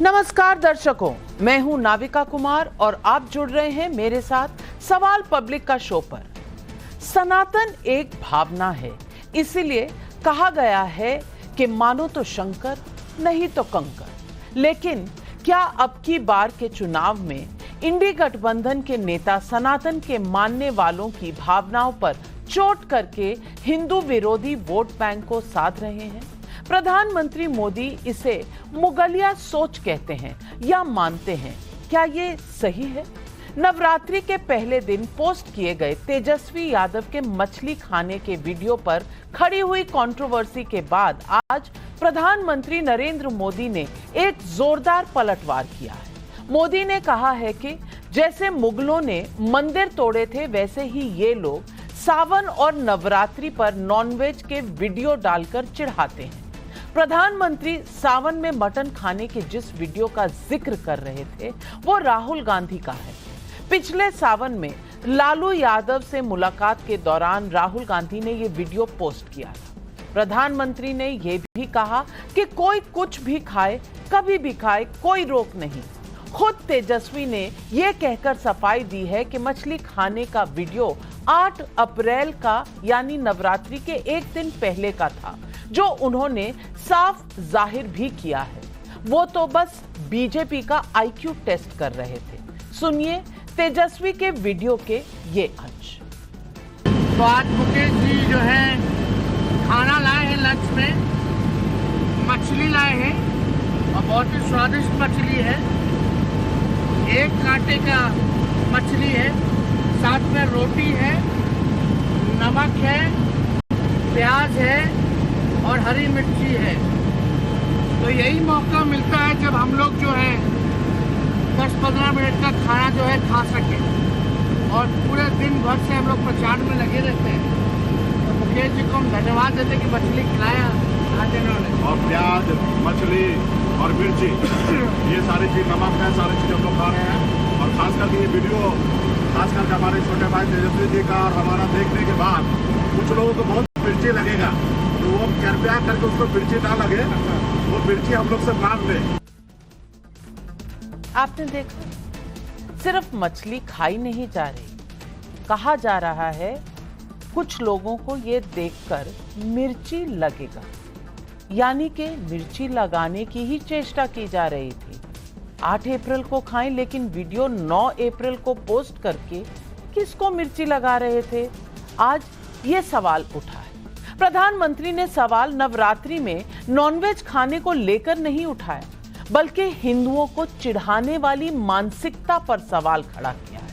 नमस्कार दर्शकों, मैं हूं नाविका कुमार और आप जुड़ रहे हैं मेरे साथ सवाल पब्लिक का शो पर। सनातन एक भावना है, इसीलिए कहा गया है कि मानो तो शंकर नहीं तो कंकर। लेकिन क्या अब की बार के चुनाव में इंडी गठबंधन के नेता सनातन के मानने वालों की भावनाओं पर चोट करके हिंदू विरोधी वोट बैंक को साध रहे हैं? प्रधानमंत्री मोदी इसे मुगलिया सोच कहते हैं या मानते हैं। क्या ये सही है? नवरात्रि के पहले दिन पोस्ट किए गए तेजस्वी यादव के मछली खाने के वीडियो पर खड़ी हुई कंट्रोवर्सी के बाद आज प्रधानमंत्री नरेंद्र मोदी ने एक जोरदार पलटवार किया है। मोदी ने कहा है कि जैसे मुगलों ने मंदिर तोड़े थे, वैसे ही ये लोग सावन और नवरात्रि पर नॉनवेज के वीडियो डालकर चिढ़ाते हैं। प्रधानमंत्री सावन में मटन खाने के जिस वीडियो का जिक्र कर रहे थे वो राहुल गांधी का है। पिछले सावन में लालू यादव से मुलाकात के दौरान राहुल गांधी ने ये वीडियो पोस्ट किया था। प्रधानमंत्री ने ये भी कहा कि कोई कुछ भी खाए, कभी भी खाए, कोई रोक नहीं। खुद तेजस्वी ने यह कहकर सफाई दी है कि मछली खाने का वीडियो 8 अप्रैल का यानी नवरात्रि के एक दिन पहले का था, जो उन्होंने साफ जाहिर भी किया है। वो तो बस बीजेपी का आईक्यू टेस्ट कर रहे थे। सुनिए तेजस्वी के वीडियो के ये अंश। तो आज मुकेश जी जो है खाना लाए हैं, लंच में मछली लाए हैं और बहुत ही स्वादिष्ट मछली है। एक कांटे का मछली है, साथ में रोटी है, नमक है, प्याज है और हरी मिर्ची है। तो यही मौका मिलता है जब हम लोग जो है 10-15 मिनट का खाना जो है खा सके। और पूरे दिन भर से हम लोग प्रचार में लगे रहते हैं। तो मुकेश जी को हम धन्यवाद देते हैं कि मछली खिलाया आज इन्होंने। और प्याज, मछली और मिर्ची, ये सारी चीज, नमक है, सारी चीज हम लोग खा रहे हैं। और खास करके ये वीडियो खास करके हमारे छोटे भाई तेजस्वी जी का और हमारा देखने के बाद कुछ लोगों को बहुत मिर्ची लगेगा, तो वो कृपया करके उसको मिर्ची ना लगे, वो मिर्ची हम लोग से मान ले। आपने देखा, सिर्फ मछली खाई नहीं जा रही, कहा जा रहा है कुछ लोगों को ये देखकर मिर्ची लगेगा, यानी कि मिर्ची लगाने की ही चेष्टा की जा रही थी। 8 अप्रैल को खाएं, लेकिन वीडियो 9 अप्रैल को पोस्ट करके किसको मिर्ची लगा रहे थे? आज ये सवाल उठा है। प्रधानमंत्री ने सवाल नवरात्रि में नॉनवेज खाने को लेकर नहीं उठाया, बल्कि हिंदुओं को चिढ़ाने वाली मानसिकता पर सवाल खड़ा किया है।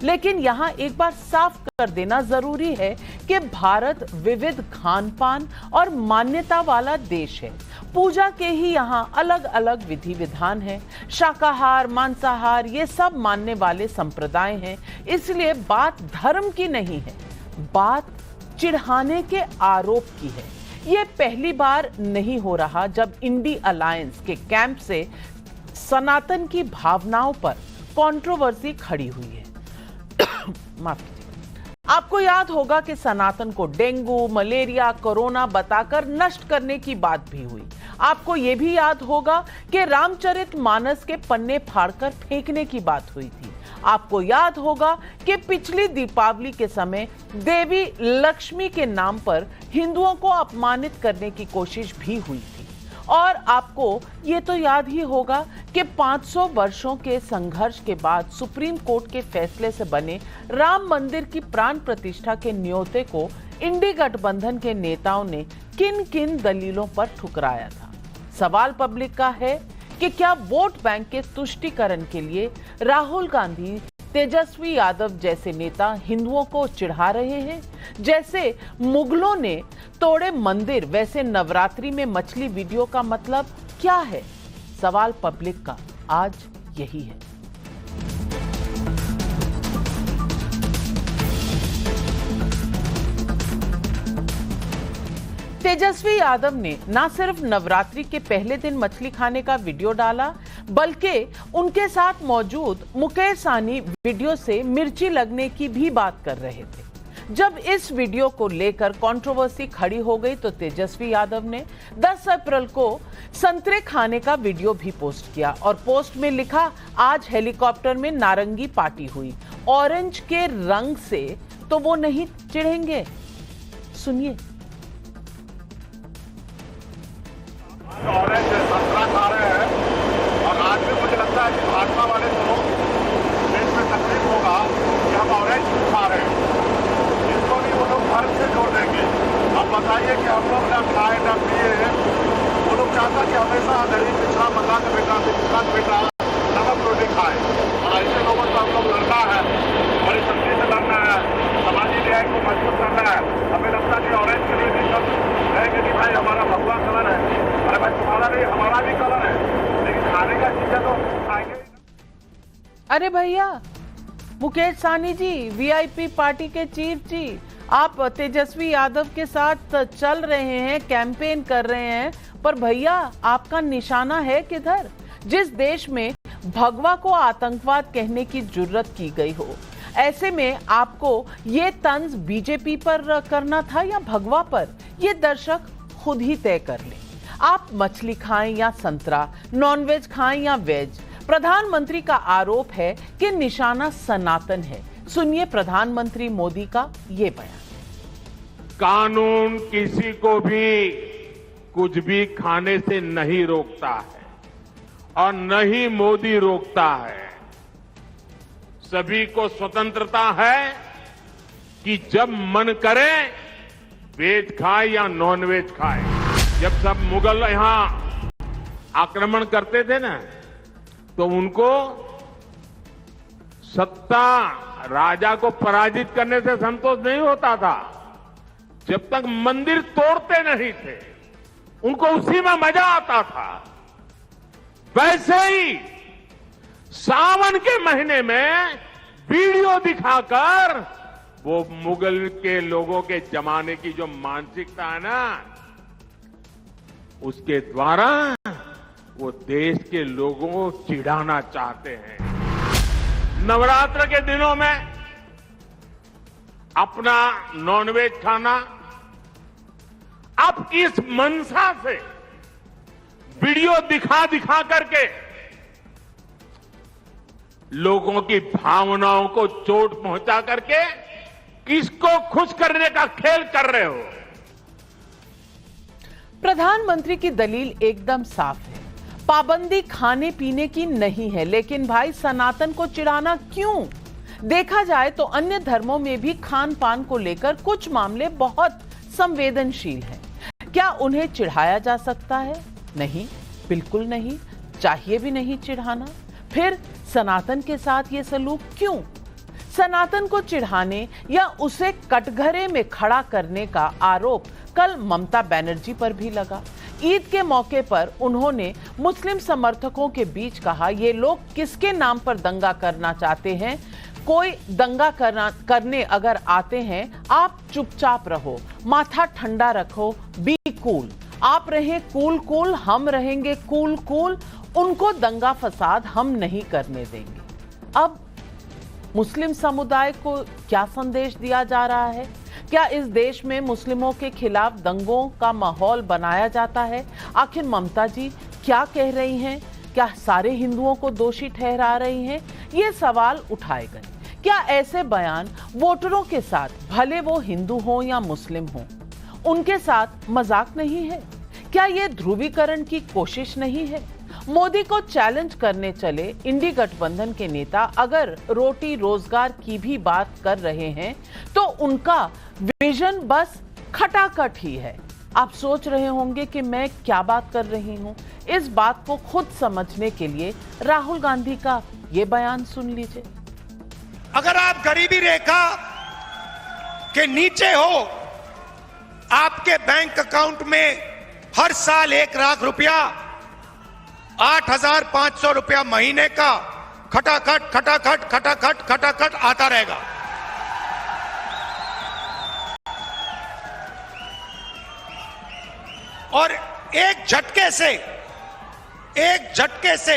लेकिन यहाँ एक बार साफ कर देना जरूरी है कि भारत विविध खान पान और मान्यता वाला देश है। पूजा के ही यहाँ अलग अलग विधि विधान है। शाकाहार, मांसाहार, ये सब मानने वाले संप्रदाय हैं। इसलिए बात धर्म की नहीं है, बात चिढ़ाने के आरोप की है। ये पहली बार नहीं हो रहा जब इंडी अलायंस के कैंप से सनातन की भावनाओं पर कंट्रोवर्सी खड़ी हुई है। माफ कीजिए। आपको याद होगा कि सनातन को डेंगू, मलेरिया, कोरोना बताकर नष्ट करने की बात भी हुई। आपको यह भी याद होगा कि रामचरितमानस के पन्ने फाड़कर फेंकने की बात हुई थी। आपको याद होगा कि पिछली दीपावली के समय देवी लक्ष्मी के नाम पर हिंदुओं को अपमानित करने की कोशिश भी हुई थी। और आपको ये तो याद ही होगा कि 500 वर्षों के संघर्ष के बाद सुप्रीम कोर्ट के फैसले से बने राम मंदिर की प्राण प्रतिष्ठा के न्योते को इंडी गठबंधन के नेताओं ने किन किन दलीलों पर ठुकराया था। सवाल पब्लिक का है कि क्या वोट बैंक के तुष्टीकरण के लिए राहुल गांधी, तेजस्वी यादव जैसे नेता हिंदुओं को चिढ़ा रहे हैं? जैसे मुगलों ने तोड़े मंदिर, वैसे नवरात्रि में मछली वीडियो का मतलब क्या है? सवाल पब्लिक का आज यही है। तेजस्वी यादव ने न सिर्फ नवरात्रि के पहले दिन मछली खाने का वीडियो डाला, बल्कि उनके साथ मौजूद मुकेश सहनी वीडियो से मिर्ची लगने की भी बात कर रहे थे। जब इस वीडियो को लेकर कंट्रोवर्सी खड़ी हो गई तो तेजस्वी यादव ने 10 अप्रैल को संतरे खाने का वीडियो भी पोस्ट किया और पोस्ट में लिखा, आज हेलीकॉप्टर में नारंगी पार्टी हुई, ऑरेंज के रंग से तो वो नहीं चिढ़ेंगे। सुनिए। ऑरेंज संतरा खा रहे हैं और आज भी मुझे लगता है कि भाजपा वाले लोग देश में तकलीफ होगा कि हम ऑरेंज खा रहे हैं, इसको भी वो लोग भारत से जोड़ देंगे। अब बताइए कि हम लोग न खाए न पिए, वो लोग चाहता कि हमेशा गरीब पिछड़ा मल्ला का बेटा किसान बेटा नमक रोटी खाए, और ऐसे लोगों से हम लोग लड़ना है, बड़ी शक्ति से लड़ना है, समाजी न्याय को मजबूत करना है। हमें लगता है कि ऑरेंज के लिए भी सब कहेंगे कि भाई हमारा भगवा कलर है, अरे भाई तुम्हारा नहीं हमारा भी कलर है, लेकिन खाने का चीजें तो खाएंगे। अरे भैया मुकेश सहनी जी, वीआईपी पार्टी के चीफ जी, आप तेजस्वी यादव के साथ चल रहे हैं, कैंपेन कर रहे हैं, पर भैया आपका निशाना है किधर? जिस देश में भगवा को आतंकवाद कहने की जुर्रत की गई हो, ऐसे में आपको ये तंज बीजेपी पर करना था या भगवा पर? ये दर्शक खुद ही तय कर लें। आप मछली खाएं या संतरा, नॉनवेज खाएं या वेज, प्रधानमंत्री का आरोप है कि निशाना सनातन है। सुनिए प्रधानमंत्री मोदी का ये बयान। कानून किसी को भी कुछ भी खाने से नहीं रोकता है और न ही मोदी रोकता है। सभी को स्वतंत्रता है कि जब मन करे वेज खाए या नॉन वेज खाए। जब सब मुगल यहां आक्रमण करते थे ना, तो उनको सत्ता राजा को पराजित करने से संतोष नहीं होता था, जब तक मंदिर तोड़ते नहीं थे उनको उसी में मजा आता था। वैसे ही सावन के महीने में वीडियो दिखाकर वो मुगल के लोगों के जमाने की जो मानसिकता है ना, उसके द्वारा वो देश के लोगों को चिढ़ाना चाहते हैं। नवरात्र के दिनों में अपना नॉनवेज खाना, अब इस मंशा से वीडियो दिखा दिखा करके लोगों की भावनाओं को चोट पहुंचा करके किसको खुश करने का खेल कर रहे हो? प्रधानमंत्री की दलील एकदम साफ है, पाबंदी खाने पीने की नहीं है, लेकिन भाई सनातन को चिढ़ाना क्यों? देखा जाए तो अन्य धर्मों में भी खान पान को लेकर कुछ मामले बहुत संवेदनशील हैं। क्या उन्हें चिढ़ाया जा सकता है? नहीं, बिल्कुल नहीं, चाहिए भी नहीं चिढ़ाना। फिर सनातन के साथ ये सलूक क्यों? सनातन को चिढ़ाने या उसे कटघरे में खड़ा करने का आरोप कल ममता बनर्जी पर भी लगा। ईद के मौके पर उन्होंने मुस्लिम समर्थकों के बीच कहा, ये लोग किसके नाम पर दंगा करना चाहते हैं? कोई दंगा करने अगर आते हैं, आप चुपचाप रहो, माथा ठंडा रखो, बी कूल। आप रहें कूल कूल, हम रहेंगे कूल कूल, उनको दंगा फसाद हम नहीं करने देंगे। अब मुस्लिम समुदाय को क्या संदेश दिया जा रहा है? क्या इस देश में मुस्लिमों के खिलाफ दंगों का माहौल बनाया जाता है? आखिर ममता जी क्या कह रही हैं? क्या सारे हिंदुओं को दोषी ठहरा रही हैं? ये सवाल उठाए गए। क्या ऐसे बयान वोटरों के साथ, भले वो हिंदू हो या मुस्लिम हो, उनके साथ मजाक नहीं है? क्या ये ध्रुवीकरण की कोशिश नहीं है? मोदी को चैलेंज करने चले इंडी गठबंधन के नेता अगर रोटी रोजगार की भी बात कर रहे हैं तो उनका विजन बस खटाखट ही है। आप सोच रहे होंगे कि मैं क्या बात कर रही हूं। इस बात को खुद समझने के लिए राहुल गांधी का ये बयान सुन लीजिए। अगर आप गरीबी रेखा के नीचे हो, आपके बैंक अकाउंट में हर साल 1 लाख रुपया, 8,500 रुपया महीने का खटाखट खटाखट खटाखट खटाखट आता रहेगा। और एक झटके से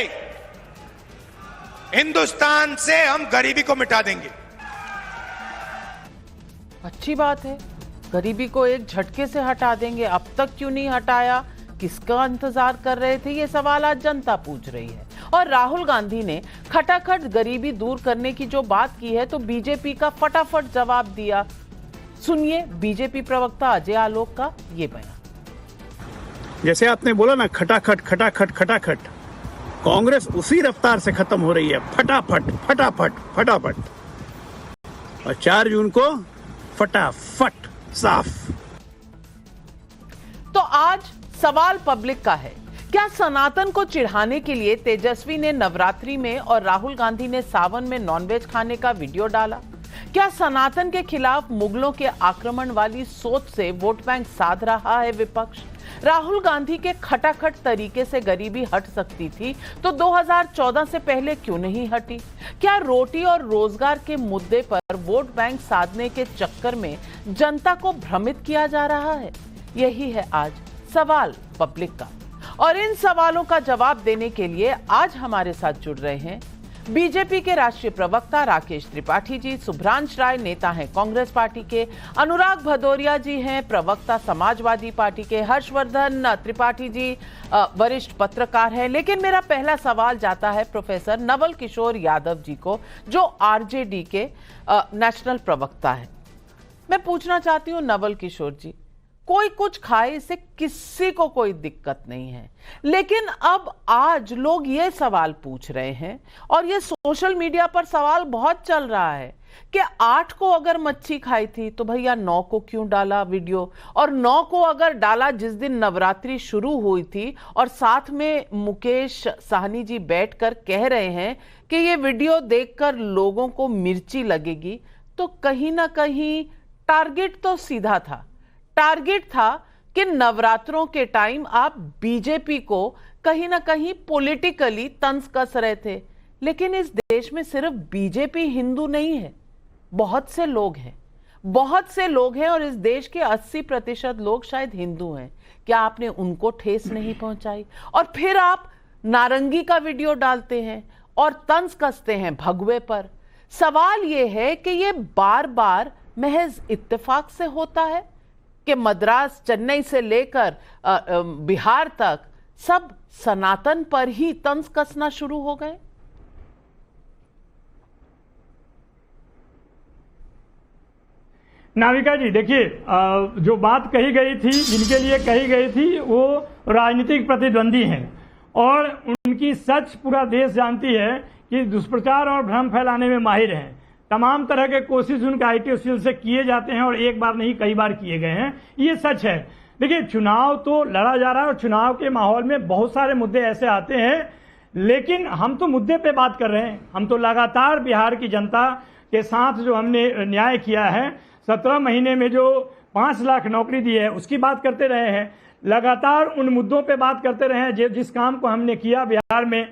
हिंदुस्तान से हम गरीबी को मिटा देंगे। अच्छी बात है, गरीबी को एक झटके से हटा देंगे। अब तक क्यों नहीं हटाया, किसका इंतजार कर रहे थे, ये सवाल आज जनता पूछ रही है। और राहुल गांधी ने खटाखट गरीबी दूर करने की जो बात की है, तो बीजेपी का फटाफट जवाब दिया। सुनिए बीजेपी प्रवक्ता अजय आलोक का ये बयान। जैसे आपने बोला ना, खटाखट खटाखट खटाखट, कांग्रेस उसी रफ्तार से खत्म हो रही है, फटाफट फटाफट फटाफट। और 4 जून को फटाफट साफ। तो आज सवाल पब्लिक का है, क्या सनातन को चिढ़ाने के लिए तेजस्वी ने नवरात्रि में और राहुल गांधी ने सावन में नॉनवेज खाने का वीडियो डाला? क्या सनातन के खिलाफ मुगलों के आक्रमण वाली सोच से वोट बैंक साध रहा है विपक्ष? राहुल गांधी के खटाखट तरीके से गरीबी हट सकती थी तो 2014 से पहले क्यों नहीं हटी? क्या रोटी और रोजगार के मुद्दे पर वोट बैंक साधने के चक्कर में जनता को भ्रमित किया जा रहा है? यही है आज सवाल पब्लिक का। और इन सवालों का जवाब देने के लिए आज हमारे साथ जुड़ रहे हैं बीजेपी के राष्ट्रीय प्रवक्ता राकेश त्रिपाठी जी, सुभ्रांश राय नेता हैं कांग्रेस पार्टी के, अनुराग भदौरिया जी हैं प्रवक्ता समाजवादी पार्टी के, हर्षवर्धन त्रिपाठी जी वरिष्ठ पत्रकार हैं। लेकिन मेरा पहला सवाल जाता है प्रोफेसर नवल किशोर यादव जी को, जो आरजेडी के नेशनल प्रवक्ता है। मैं पूछना चाहती हूँ नवल किशोर जी, कोई कुछ खाए इससे किसी को कोई दिक्कत नहीं है, लेकिन अब आज लोग ये सवाल पूछ रहे हैं और ये सोशल मीडिया पर सवाल बहुत चल रहा है कि 8 को अगर मच्छी खाई थी तो भैया 9 को क्यों डाला वीडियो, और 9 को अगर डाला जिस दिन नवरात्रि शुरू हुई थी और साथ में मुकेश साहनी जी बैठकर कह रहे हैं कि ये वीडियो देखकर लोगों को मिर्ची लगेगी, तो कहीं ना कहीं टारगेट तो सीधा था। टारगेट था कि नवरात्रों के टाइम आप बीजेपी को कहीं ना कहीं पॉलिटिकली तंज कस रहे थे। लेकिन इस देश में सिर्फ बीजेपी हिंदू नहीं है, बहुत से लोग हैं, बहुत से लोग हैं, और इस देश के 80% लोग शायद हिंदू हैं। क्या आपने उनको ठेस नहीं पहुंचाई? और फिर आप नारंगी का वीडियो डालते हैं और तंज कसते हैं भगवे पर। सवाल यह है कि यह बार बार महज इत्तेफाक से होता है कि मद्रास, चेन्नई से लेकर बिहार तक सब सनातन पर ही तंज कसना शुरू हो गए? नाविका जी देखिए, जो बात कही गई थी, जिनके लिए कही गई थी, वो राजनीतिक प्रतिद्वंदी हैं और उनकी सच पूरा देश जानती है कि दुष्प्रचार और भ्रम फैलाने में माहिर हैं। तमाम तरह के कोशिश उनके आईटी सेल से किए जाते हैं और एक बार नहीं कई बार किए गए हैं, ये सच है। देखिए, चुनाव तो लड़ा जा रहा है और चुनाव के माहौल में बहुत सारे मुद्दे ऐसे आते हैं, लेकिन हम तो मुद्दे पे बात कर रहे हैं। हम तो लगातार बिहार की जनता के साथ जो हमने न्याय किया है, 17 महीने में जो 5 लाख नौकरी दी है उसकी बात करते रहे हैं, लगातार उन मुद्दों पे बात करते रहे हैं जिस काम को हमने किया बिहार में।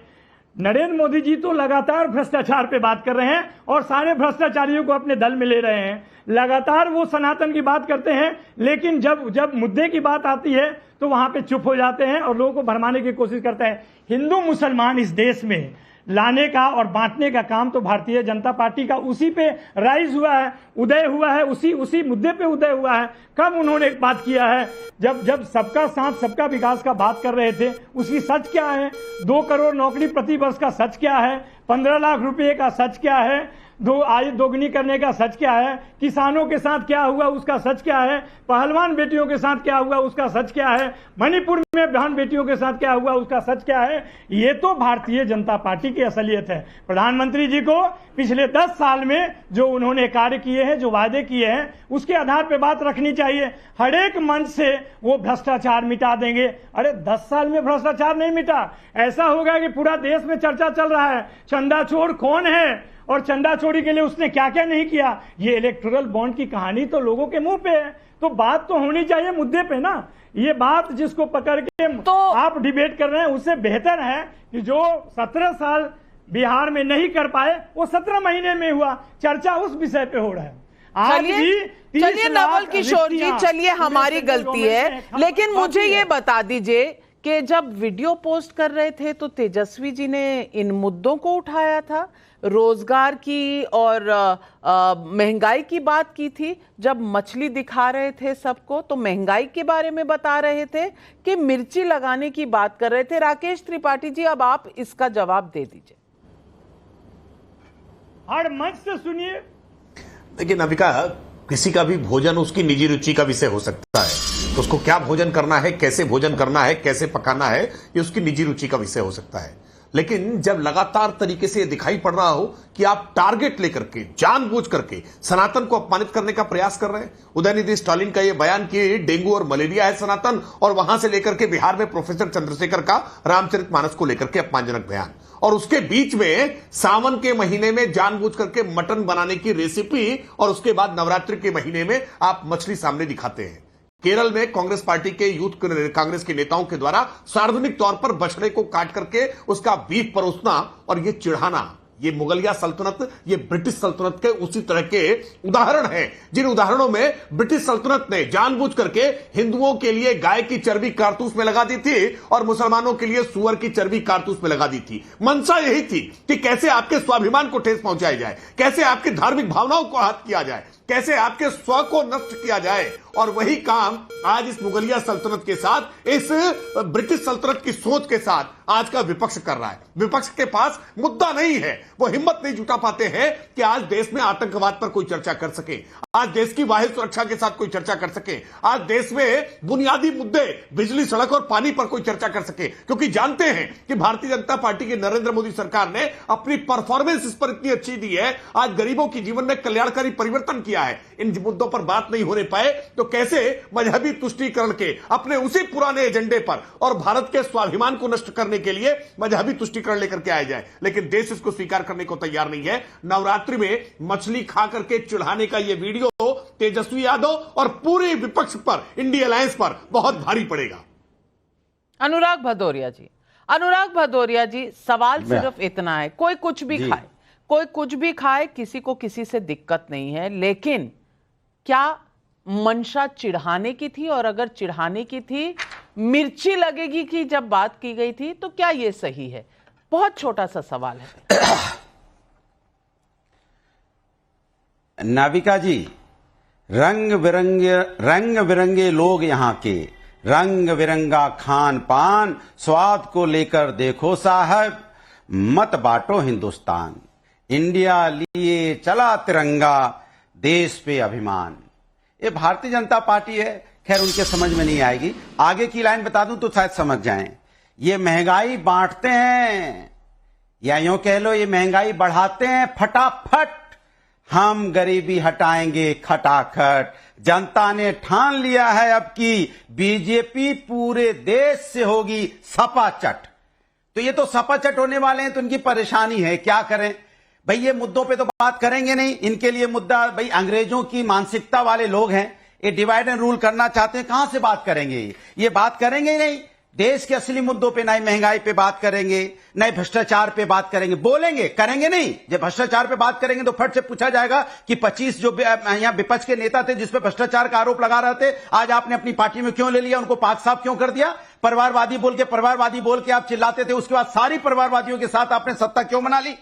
नरेंद्र मोदी जी तो लगातार भ्रष्टाचार पे बात कर रहे हैं और सारे भ्रष्टाचारियों को अपने दल में ले रहे हैं। लगातार वो सनातन की बात करते हैं, लेकिन जब मुद्दे की बात आती है तो वहां पे चुप हो जाते हैं और लोगों को भरमाने की कोशिश करते हैं। हिंदू मुसलमान इस देश में लाने का और बांटने का काम तो भारतीय जनता पार्टी का उसी पे राइज हुआ है, उदय हुआ है, उसी मुद्दे पे उदय हुआ है। कब उन्होंने एक बात किया है, जब सबका साथ सबका विकास का बात कर रहे थे, उसकी सच क्या है? 2 करोड़ नौकरी प्रति वर्ष का सच क्या है? 15 लाख रुपए का सच क्या है? आय दोगुनी करने का सच क्या है? किसानों के साथ क्या हुआ उसका सच क्या है? पहलवान बेटियों के साथ क्या हुआ उसका सच क्या है? मणिपुर में बहन बेटियों के साथ क्या हुआ उसका सच क्या है? ये तो भारतीय जनता पार्टी की असलियत है। प्रधानमंत्री जी को पिछले 10 साल में जो उन्होंने कार्य किए हैं, जो वादे किए हैं, उसके आधार पर बात रखनी चाहिए। हर एक मंच से वो भ्रष्टाचार मिटा देंगे। अरे 10 साल में भ्रष्टाचार नहीं मिटा। ऐसा होगा कि पूरा देश में चर्चा चल रहा है चंदा चोर कौन है और चंदा चोरी के लिए उसने क्या क्या नहीं किया। ये इलेक्टोरल बॉन्ड की कहानी तो लोगों के मुंह पे है, तो बात तो होनी चाहिए मुद्दे पे ना। ये बात जिसको पकड़ के तो आप डिबेट कर रहे हैं, उससे बेहतर है कि जो 17 साल बिहार में नहीं कर पाए वो 17 महीने में हुआ। चर्चा उस विषय पे हो रहा है। चलिए नवल किशोर जी, चलिए हमारी गलती है, लेकिन मुझे ये बता दीजिए कि जब वीडियो पोस्ट कर रहे थे तो तेजस्वी जी ने इन मुद्दों को उठाया था, रोजगार की और महंगाई की बात की थी। जब मछली दिखा रहे थे सबको तो महंगाई के बारे में बता रहे थे कि मिर्ची लगाने की बात कर रहे थे। राकेश त्रिपाठी जी, अब आप इसका जवाब दे दीजिए। हर मंच से सुनिए। देखिए नविका, किसी का भी भोजन उसकी निजी रुचि का विषय हो सकता है, तो उसको क्या भोजन करना है, कैसे भोजन करना है, कैसे पकाना है, ये उसकी निजी रुचि का विषय हो सकता है। लेकिन जब लगातार तरीके से दिखाई पड़ रहा हो कि आप टारगेट लेकर के जानबूझ करके सनातन को अपमानित करने का प्रयास कर रहे हैं, उदयनिधि स्टालिन का यह बयान कि डेंगू और मलेरिया है सनातन, और वहां से लेकर के बिहार में प्रोफेसर चंद्रशेखर का रामचरितमानस को लेकर के अपमानजनक बयान, और उसके बीच में सावन के महीने में जानबूझ करके मटन बनाने की रेसिपी, और उसके बाद नवरात्रि के महीने में आप मछली सामने दिखाते हैं। केरल में कांग्रेस पार्टी के यूथ कांग्रेस के नेताओं के द्वारा सार्वजनिक तौर पर बछड़े को काट करके उसका बीफ परोसना और यह चिढ़ाना, ये मुगलिया सल्तनत, ये ब्रिटिश सल्तनत के उसी तरह के उदाहरण हैं, जिन उदाहरणों में ब्रिटिश सल्तनत ने जानबूझ करके हिंदुओं के लिए गाय की चर्बी कारतूस में लगा दी थी और मुसलमानों के लिए सुअर की चर्बी कारतूस में लगा दी थी। मंशा यही थी कि कैसे आपके स्वाभिमान को ठेस पहुंचाई जाए, कैसे आपकी धार्मिक भावनाओं को आहत किया जाए, कैसे आपके स्व को नष्ट किया जाए। और वही काम आज इस मुगलिया सल्तनत के साथ, इस ब्रिटिश सल्तनत की सोच के साथ आज का विपक्ष कर रहा है। विपक्ष के पास मुद्दा नहीं है, वो हिम्मत नहीं जुटा पाते हैं कि आज देश में आतंकवाद पर कोई चर्चा कर सके, आज देश की वायु सुरक्षा के साथ कोई चर्चा कर सके, आज देश में बुनियादी मुद्दे बिजली, सड़क और पानी पर कोई चर्चा कर सके, क्योंकि जानते हैं कि भारतीय जनता पार्टी की नरेंद्र मोदी सरकार ने अपनी परफॉर्मेंस इस पर इतनी अच्छी दी है, आज गरीबों की जीवन में कल्याणकारी परिवर्तन किया है। इन मुद्दों पर बात नहीं होने पाए तो कैसे मजहबी तुष्टीकरण के अपने उसी पुराने एजेंडे पर और भारत के स्वाभिमान को नष्ट करने के लिए मजहबी तुष्टीकरण लेकर के आया जाए। लेकिन देश इसको स्वीकार करने को तैयार नहीं है। नवरात्रि में मछली खा करके चिढ़ाने का यह वीडियो तेजस्वी यादव और पूरे विपक्ष पर, इंडिया अलायंस पर बहुत भारी पड़ेगा। अनुराग भदौरिया जी, सवाल सिर्फ इतना है, कोई कुछ भी खाए, कोई कुछ भी खाए, किसी को किसी से दिक्कत नहीं है, लेकिन क्या मंशा चिढ़ाने की थी? और अगर चिढ़ाने की थी, मिर्ची लगेगी की जब बात की गई थी, तो क्या यह सही है? बहुत छोटा सा सवाल है। नाविका जी, रंग बिरंगे लोग यहाँ के, रंग बिरंगा खान पान, स्वाद को लेकर देखो साहब, मत बांटो हिंदुस्तान, इंडिया लिए चला तिरंगा, देश पे अभिमान। ये भारतीय जनता पार्टी है, खैर उनके समझ में नहीं आएगी। आगे की लाइन बता दूं तो शायद समझ जाएं। ये महंगाई बांटते हैं, या यूं कह लो ये महंगाई बढ़ाते हैं फटाफट, हम गरीबी हटाएंगे खटाखट। जनता ने ठान लिया है अब की बीजेपी पूरे देश से होगी सपाचट। तो ये तो सपाचट होने वाले हैं, तो इनकी परेशानी है, क्या करें भाई? ये मुद्दों पे तो बात करेंगे नहीं, इनके लिए मुद्दा भाई अंग्रेजों की मानसिकता वाले लोग हैं, ये डिवाइड एंड रूल करना चाहते हैं, कहां से बात करेंगे? ये बात करेंगे ही नहीं देश के असली मुद्दों पे, ना महंगाई पे बात करेंगे, ना भ्रष्टाचार पे बात करेंगे, बोलेंगे, करेंगे नहीं। जब भ्रष्टाचार पे बात करेंगे तो फट से पूछा जाएगा कि 25 जो यहां विपक्ष के नेता थे जिसपे भ्रष्टाचार का आरोप लगा रहे थे, आज आपने अपनी पार्टी में क्यों ले लिया, उनको पाक साफ क्यों कर दिया? परिवारवादी बोल के आप चिल्लाते थे, उसके बाद सारी परिवारवादियों के साथ आपने सत्ता क्यों बना ली?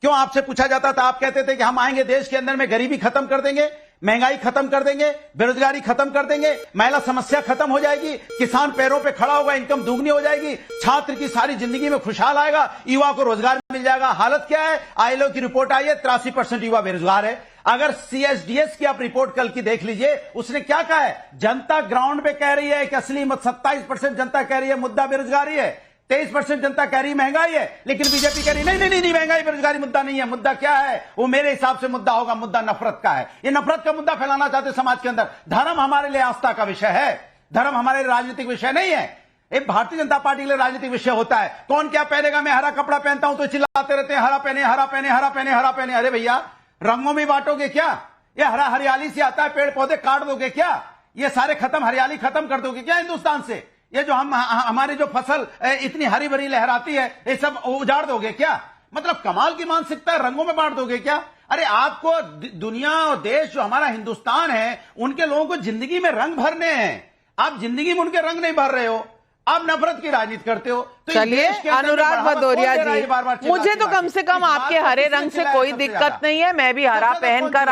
क्यों आपसे पूछा जाता था, आप कहते थे कि हम आएंगे देश के अंदर में गरीबी खत्म कर देंगे, महंगाई खत्म कर देंगे, बेरोजगारी खत्म कर देंगे, महिला समस्या खत्म हो जाएगी, किसान पैरों पे खड़ा होगा, इनकम दुगनी हो जाएगी, छात्र की सारी जिंदगी में खुशहाल आएगा, युवा को रोजगार मिल जाएगा। हालत क्या है? आईएलओ की रिपोर्ट आई है, 83% युवा बेरोजगार है। अगर सीएसडीएस की आप रिपोर्ट कल की देख लीजिए, उसने क्या कहा है? जनता ग्राउंड पे कह रही है कि असली 27% जनता कह रही है मुद्दा बेरोजगारी है, 23% जनता कह रही महंगाई है, लेकिन बीजेपी कह रही नहीं, महंगाई बेरोजगारी मुद्दा नहीं है। मुद्दा क्या है? वो मेरे हिसाब से मुद्दा होगा, मुद्दा नफरत का है। ये नफरत का मुद्दा फैलाना चाहते समाज के अंदर। धर्म हमारे लिए आस्था का विषय है, धर्म हमारे राजनीतिक विषय नहीं है। एक भारतीय जनता पार्टी के लिए राजनीतिक विषय होता है। कौन क्या पहनेगा? मैं हरा कपड़ा पहनता हूं तो चिल्लाते रहते हैं हरा पहने, हरा पहने, हरा पहने, हरा पहने। अरे भैया, रंगों में बांटोगे क्या? ये हरा हरियाली से आता है, पेड़ पौधे काट दोगे क्या? ये सारे खत्म, हरियाली खत्म कर दोगे क्या हिंदुस्तान से? ये जो हमारी जो फसल इतनी हरी भरी लहराती है, ये सब उजाड़ दोगे क्या? मतलब कमाल की मानसिकता है, रंगों में बांट दोगे क्या? अरे आपको दुनिया और देश जो हमारा हिंदुस्तान है, उनके लोगों को जिंदगी में रंग भरने हैं। आप जिंदगी में उनके रंग नहीं भर रहे हो। आप नफरत की राजनीति करते हो। तो चलिए अनुराग भदौरिया जी, मुझे तो कम से कम आपके हरे रंग से कोई दिक्कत नहीं है, मैं भी हरा पहनकर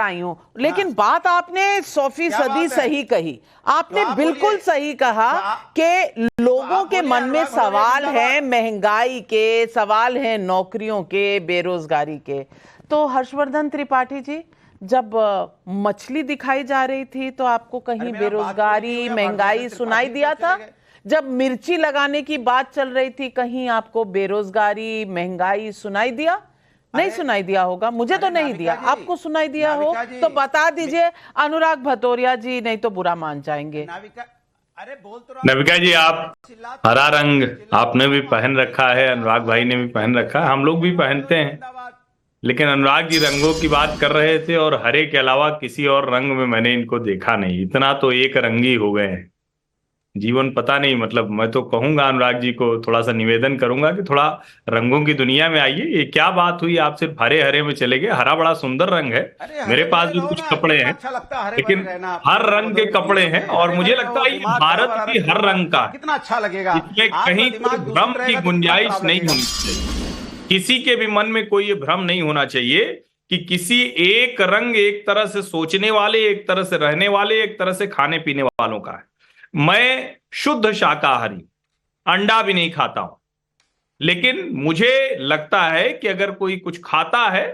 आई हूं, लेकिन बात आपने 100% सही कही। आपने बिल्कुल सही कहा कि लोगों के मन में सवाल है महंगाई के, सवाल है नौकरियों के, बेरोजगारी के। तो हर्षवर्धन त्रिपाठी जी, जब मछली दिखाई जा रही थी तो आपको कहीं बेरोजगारी, महंगाई सुनाई दिया था? जब मिर्ची लगाने की बात चल रही थी कहीं आपको बेरोजगारी, महंगाई सुनाई दिया? नहीं सुनाई दिया होगा, मुझे तो नहीं दिया। आपको सुनाई दिया हो तो बता दीजिए अनुराग भदौरिया जी, नहीं तो बुरा मान जाएंगे। नविका जी, आप हरा रंग आपने भी पहन रखा है, अनुराग भाई ने भी पहन रखा है, हम लोग भी पहनते हैं, लेकिन अनुराग जी रंगों की बात कर रहे थे और हरे के अलावा किसी और रंग में मैंने इनको देखा नहीं। इतना तो एक रंगी हो गए हैं जीवन, पता नहीं। मतलब मैं तो कहूंगा अनुराग जी को, थोड़ा सा निवेदन करूंगा कि थोड़ा रंगों की दुनिया में आइए। ये क्या बात हुई, आप सिर्फ हरे हरे में चले गए? हरा बड़ा सुंदर रंग है, मेरे पास भी कुछ कपड़े हैं, लेकिन हर रंग के कपड़े हैं और मुझे लगता है ये भारत की हर रंग का कितना अच्छा लगेगा। इसमें कहीं कोई भ्रम की गुंजाइश नहीं होनी चाहिए। किसी के भी मन में कोई ये भ्रम नहीं होना चाहिए कि किसी एक रंग एक तरह से सोचने वाले, एक तरह से रहने वाले, एक तरह से खाने पीने वालों का है। मैं शुद्ध शाकाहारी, अंडा भी नहीं खाता हूं, लेकिन मुझे लगता है कि अगर कोई कुछ खाता है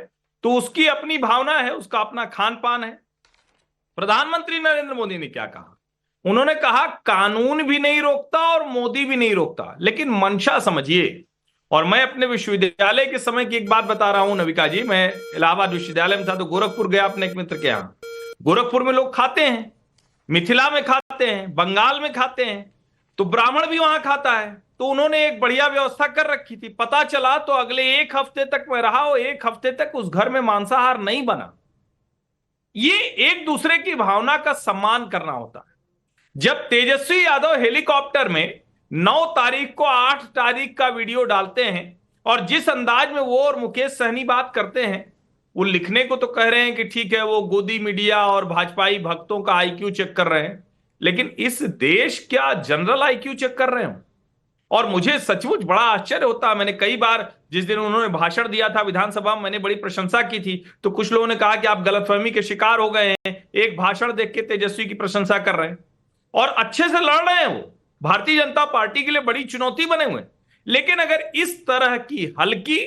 तो उसकी अपनी भावना है, उसका अपना खान पान है। प्रधानमंत्री नरेंद्र मोदी ने क्या कहा? उन्होंने कहा कानून भी नहीं रोकता और मोदी भी नहीं रोकता, लेकिन मंशा समझिए। और मैं अपने विश्वविद्यालय के समय की एक बात बता रहा हूं नविका जी, मैं इलाहाबाद विश्वविद्यालय में था तो गोरखपुर गया अपने एक मित्र के यहां। गोरखपुर में लोग खाते हैं, मिथिला में खाते हैं, बंगाल में खाते हैं, तो ब्राह्मण भी वहां खाता है। तो उन्होंने एक बढ़िया व्यवस्था कर रखी थी। पता चला तो अगले 1 हफ्ते तक मैं रहा और 1 हफ्ते तक उस घर में मांसाहार नहीं बना। ये एक दूसरे की भावना का सम्मान करना होता है। जब तेजस्वी यादव हेलीकॉप्टर में 9 तारीख को 8 तारीख का वीडियो डालते हैं और जिस अंदाज में वो और मुकेश सहनी बात करते हैं, वो लिखने को तो कह रहे हैं कि ठीक है वो गोदी मीडिया और भाजपाई भक्तों का आईक्यू चेक कर रहे हैं, लेकिन इस देश क्या जनरल आईक्यू चेक कर रहे हो? और मुझे सचमुच बड़ा आश्चर्य होता है। मैंने कई बार, जिस दिन उन्होंने भाषण दिया था विधानसभा में, मैंने बड़ी प्रशंसा की थी, तो कुछ लोगों ने कहा कि आप गलतफहमी के शिकार हो गए हैं, एक भाषण देख के तेजस्वी की प्रशंसा कर रहे हैं और अच्छे से लड़ रहे हैं। वो भारतीय जनता पार्टी के लिए बड़ी चुनौती बने हुए। लेकिन अगर इस तरह की हल्की,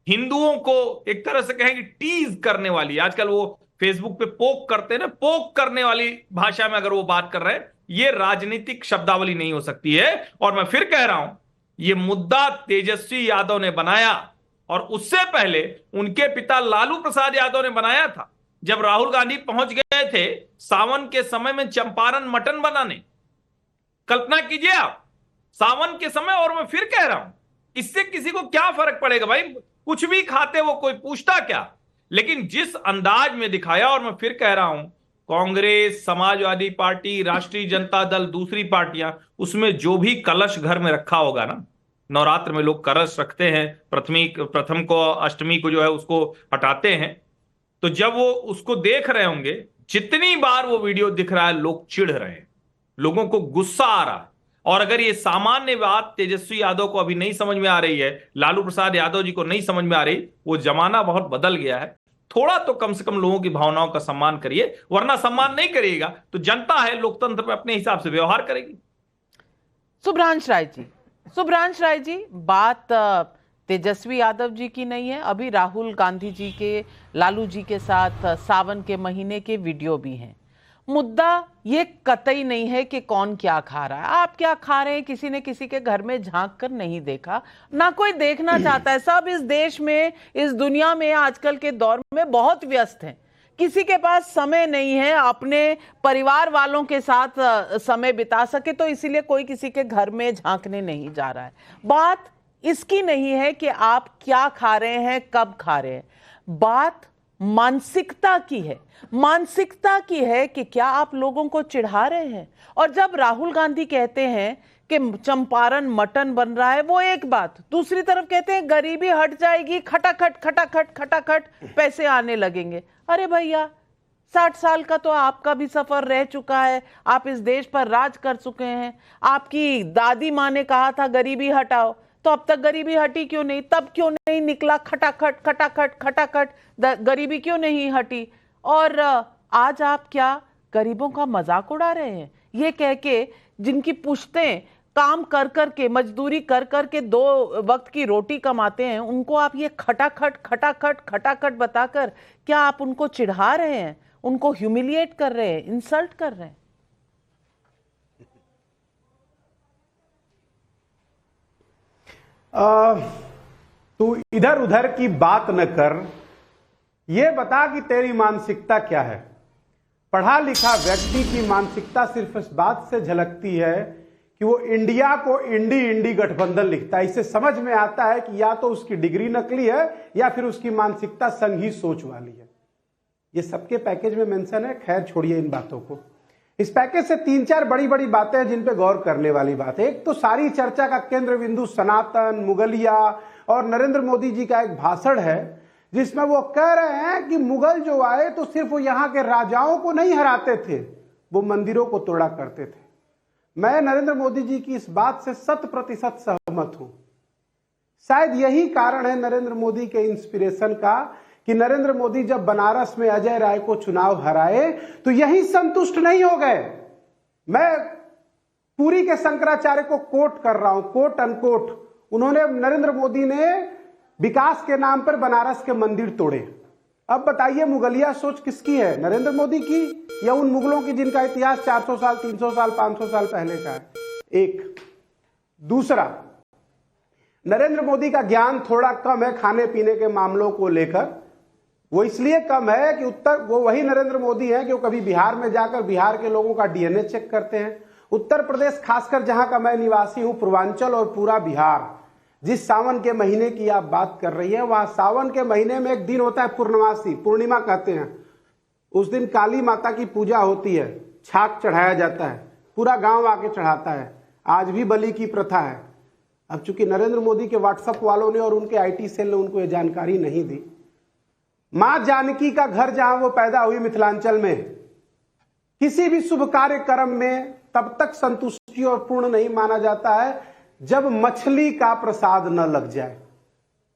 हिंदुओं को एक तरह से कहेंगे टीज करने वाली, आजकल वो फेसबुक पे पोक करते हैं ना, पोक करने वाली भाषा में अगर वो बात कर रहे हैं, ये राजनीतिक शब्दावली नहीं हो सकती है। और मैं फिर कह रहा हूं, ये मुद्दा तेजस्वी यादव ने बनाया और उससे पहले उनके पिता लालू प्रसाद यादव ने बनाया था। जब राहुल गांधी पहुंच गए थे सावन के समय में चंपारण मटन बनाने, कल्पना कीजिए आप, सावन के समय। और मैं फिर कह रहा हूं, इससे किसी को क्या फर्क पड़ेगा भाई, कुछ भी खाते वो, कोई पूछता क्या? लेकिन जिस अंदाज में दिखाया, और मैं फिर कह रहा हूं, कांग्रेस, समाजवादी पार्टी, राष्ट्रीय जनता दल, दूसरी पार्टियां, उसमें जो भी कलश घर में रखा होगा ना, नवरात्र में लोग कलश रखते हैं, प्रथम को, अष्टमी को जो है उसको हटाते हैं, तो जब वो उसको देख रहे होंगे, जितनी बार वो वीडियो दिख रहा है लोग चिढ़ रहे हैं, लोगों को गुस्सा आ रहा है। और अगर ये सामान्य बात तेजस्वी यादव को अभी नहीं समझ में आ रही है, लालू प्रसाद यादव जी को नहीं समझ में आ रही, वो जमाना बहुत बदल गया है। थोड़ा तो कम से कम लोगों की भावनाओं का सम्मान करिए, वरना सम्मान नहीं करिएगा तो जनता है, लोकतंत्र में अपने हिसाब से व्यवहार करेगी। सुभ्रांश राय जी, बात तेजस्वी यादव जी की नहीं है, अभी राहुल गांधी जी के, लालू जी के साथ सावन के महीने के वीडियो भी हैं। मुद्दा ये कतई नहीं है कि कौन क्या खा रहा है, आप क्या खा रहे हैं किसी ने किसी के घर में झांक कर नहीं देखा, ना कोई देखना चाहता है। सब इस देश में, इस दुनिया में आजकल के दौर में बहुत व्यस्त हैं, किसी के पास समय नहीं है अपने परिवार वालों के साथ समय बिता सके, तो इसीलिए कोई किसी के घर में झांकने नहीं जा रहा है। बात इसकी नहीं है कि आप क्या खा रहे हैं, कब खा रहे हैं, बात मानसिकता की है। मानसिकता की है कि क्या आप लोगों को चिढ़ा रहे हैं। और जब राहुल गांधी कहते हैं कि चंपारण मटन बन रहा है, वो एक बात, दूसरी तरफ कहते हैं गरीबी हट जाएगी, खटाखट खटाखट खटाखट पैसे आने लगेंगे। अरे भैया, 60 साल का तो आपका भी सफर रह चुका है, आप इस देश पर राज कर चुके हैं। आपकी दादी माँ ने कहा था गरीबी हटाओ, तो अब तक गरीबी हटी क्यों नहीं? तब क्यों नहीं निकला खटाखट खटाखट खटाखट, गरीबी क्यों नहीं हटी? और आज आप क्या गरीबों का मजाक उड़ा रहे हैं ये कह के, जिनकी पुश्तें काम कर कर के, मजदूरी कर कर के 2 वक्त की रोटी कमाते हैं, उनको आप ये खटाखट खटाखट खटाखट बताकर क्या आप उनको चिढ़ा रहे हैं, उनको ह्यूमिलिएट कर रहे हैं, इंसल्ट कर रहे हैं? तू इधर उधर की बात न कर, ये बता कि तेरी मानसिकता क्या है। पढ़ा लिखा व्यक्ति की मानसिकता सिर्फ इस बात से झलकती है कि वो इंडिया को इंडी इंडी गठबंधन लिखता है। इसे समझ में आता है कि या तो उसकी डिग्री नकली है या फिर उसकी मानसिकता संघी सोच वाली है। ये सबके पैकेज में मेंशन है। खैर छोड़िए इन बातों को। इस पैकेज से 3-4 बड़ी बड़ी बातें हैं जिन पे गौर करने वाली बात है। एक तो सारी चर्चा का केंद्र बिंदु सनातन, मुगलिया और नरेंद्र मोदी जी का एक भाषण है जिसमें वो कह रहे हैं कि मुगल जो आए तो सिर्फ वो यहाँ के राजाओं को नहीं हराते थे, वो मंदिरों को तोड़ा करते थे। मैं नरेंद्र मोदी जी की इस बात से 100% सहमत हूं। शायद यही कारण है नरेंद्र मोदी के इंस्पिरेशन का कि नरेंद्र मोदी जब बनारस में अजय राय को चुनाव हराए तो यही संतुष्ट नहीं हो गए। मैं पुरी के शंकराचार्य को कोट कर रहा हूं, कोट अनकोट। उन्होंने, नरेंद्र मोदी ने विकास के नाम पर बनारस के मंदिर तोड़े। अब बताइए मुगलिया सोच किसकी है, नरेंद्र मोदी की या उन मुगलों की जिनका इतिहास 400 साल, 300 साल, 500 साल पहले का है? एक। दूसरा, नरेंद्र मोदी का ज्ञान थोड़ा कम है खाने पीने के मामलों को लेकर। वो इसलिए कम है कि वो वही नरेंद्र मोदी है कि वो कभी बिहार में जाकर बिहार के लोगों का डीएनए चेक करते हैं। उत्तर प्रदेश, खासकर जहां का मैं निवासी हूं, पूर्वांचल और पूरा बिहार, जिस सावन के महीने की आप बात कर रही है, वहां सावन के महीने में एक दिन होता है पूर्णमासी, पूर्णिमा कहते हैं। उस दिन काली माता की पूजा होती है, छाक चढ़ाया जाता है, पूरा गांव आके चढ़ाता है। आज भी बलि की प्रथा है। अब चूंकि नरेंद्र मोदी के व्हाट्सएप वालों ने और उनके आईटी सेल ने उनको यह जानकारी नहीं दी, मां जानकी का घर जहां वो पैदा हुई मिथिलांचल में, किसी भी शुभ कार्यक्रम में तब तक संतुष्टि और पूर्ण नहीं माना जाता है जब मछली का प्रसाद न लग जाए।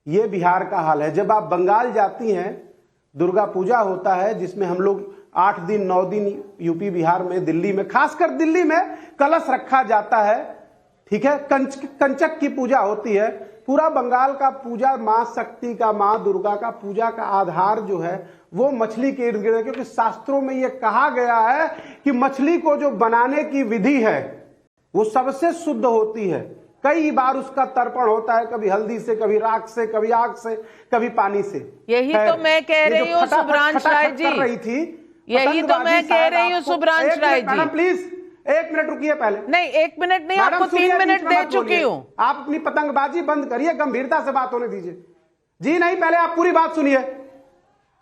ये बिहार का हाल है। जब आप बंगाल जाती हैं, दुर्गा पूजा होता है जिसमें हम लोग 8 दिन 9 दिन यूपी बिहार में, दिल्ली में, खासकर दिल्ली में कलश रखा जाता है, ठीक है, कंचक की पूजा होती है। पूरा बंगाल का पूजा मां शक्ति का, मां दुर्गा का पूजा का आधार जो है वो मछली के इर्द गिर्द है, क्योंकि शास्त्रों में यह कहा गया है कि मछली को जो बनाने की विधि है वो सबसे शुद्ध होती है। कई बार उसका तर्पण होता है, कभी हल्दी से, कभी राख से, कभी आग से, कभी पानी से। यही तो मैं कह रही हूँ शुभ्रांश राय जी, यही तो मैं कह रही हूँ Shubhransh Rai ji. Madam please 1 minute रुकिए पहले। नहीं 1 मिनट नहीं, आपको 3 मिनट दे चुकी हूँ। आप अपनी पतंगबाजी बंद करिए, गंभीरता से बात होने दीजिए। जी नहीं, पहले आप पूरी बात सुनिए।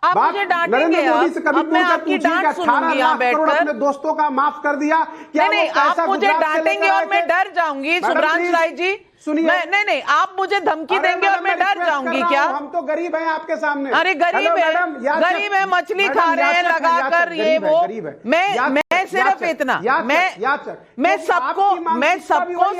आप मुझे डांटेंगे, अब मैं आपकी डांट सुनूंगी यहाँ बैठकर। अपने दोस्तों का माफ कर दिया क्या? नहीं, आप मुझे डांटेंगे और मैं डर जाऊंगी शुभ्रांश राय जी। सुनिए, नहीं, आप मुझे धमकी देंगे और मैं डर जाऊंगी क्या? हम तो गरीब हैं आपके सामने। अरे गरीब है, मछली खा रहे हैं लगाकर, ये वो। मैं सिर्फ इतना, मैं सबको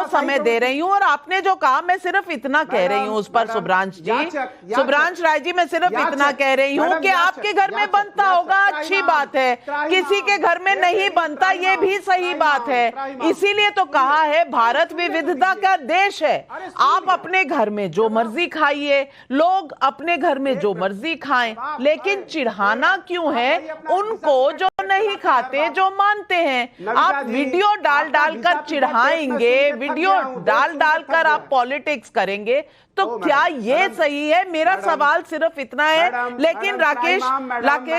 समय दे रही हूँ, और आपने जो कहा मैं सिर्फ इतना कह रही हूँ उस पर शुभ्रांश जी, शुभ्रांश राय जी, मैं सिर्फ इतना कह रही हूँ कि आपके घर में बनता होगा, अच्छी बात है, किसी के घर में नहीं बनता, ये भी सही बात है। इसीलिए तो कहा है भारत विविधता का देश है। आप अपने घर में जो मर्जी खाइए, लोग अपने घर में जो मर्जी खाएं, लेकिन चिढ़ाना क्यों है उनको जो नहीं खाते, जो मानते हैं। आप वीडियो डाल कर चिढ़ाएंगे, वीडियो डाल कर आप पॉलिटिक्स करेंगे, तो क्या ये सही है? मेरा सवाल सिर्फ इतना है। लेकिन राकेश